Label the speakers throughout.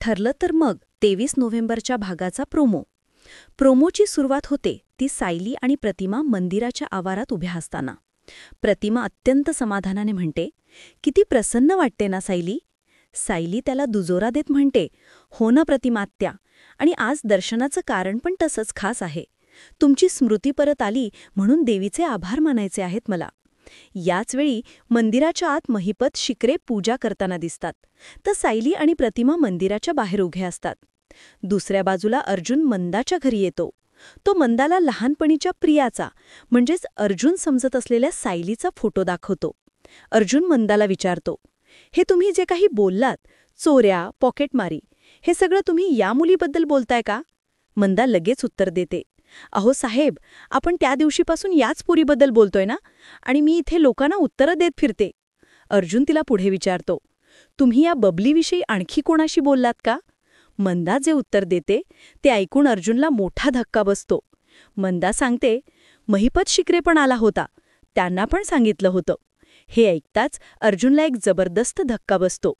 Speaker 1: ठरलं तर मग 23 नोव्हेंबरच्या भागाचा प्रोमोची सुरुवात होते ती सायली आणि प्रतिमा मंदिराच्या आवारात उभ्या असताना. प्रतिमा अत्यंत समाधानाने म्हणते, "किती प्रसन्न वाटते ना सायली?" सायली त्याला दुजोरा देत म्हणते, "हो ना प्रतिमात्या, आणि आज दर्शनाचं कारण पण तसंच खास आहे. तुमची स्मृती परत आली म्हणून देवीचे आभार मानायचे आहेत मला." याचवेळी मंदिराच्या आत महिपत शिकरे पूजा करताना दिसतात, तर सायली आणि प्रतिमा मंदिराच्या बाहेर उभे असतात. दुसऱ्या बाजूला अर्जुन मंदाच्या घरी येतो. तो मंदाला लहानपणीच्या प्रियाचा, म्हणजेच अर्जुन समजत असलेल्या सायलीचा फोटो दाखवतो. अर्जुन मंदाला विचारतो, "हे तुम्ही जे काही बोललात, चोऱ्या, पॉकेटमारी, हे सगळं तुम्ही या मुलीबद्दल बोलताय का?" मंदा लगेच उत्तर देते, "अहो साहेब, आपण त्या दिवशीपासून याच पुरीबद्दल बोलतोय ना, आणि मी इथे लोकांना उत्तरं देत फिरते." अर्जुन तिला पुढे विचारतो, "तुम्ही या बबलीविषयी आणखी कोणाशी बोललात का?" मंदा जे उत्तर देते ते ऐकून अर्जुनला मोठा धक्का बसतो. मंदा सांगते, "महिपत शिकरे पण आला होता, त्यांना पण सांगितलं होतं." हे ऐकताच अर्जुनला एक जबरदस्त धक्का बसतो.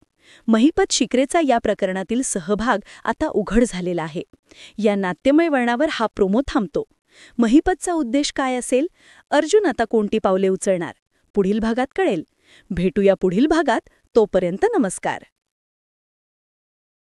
Speaker 1: महिपत शिकरेचा या प्रकरणातील सहभाग आता उघड झालेला आहे. या नाट्यमय वळणावर हा प्रोमो थांबतो. महिपतचा उद्देश काय असेल? अर्जुन आता कोणती पावले उचलणार? पुढील भागात कळेल. भेटूया पुढील भागात. तोपर्यंत नमस्कार.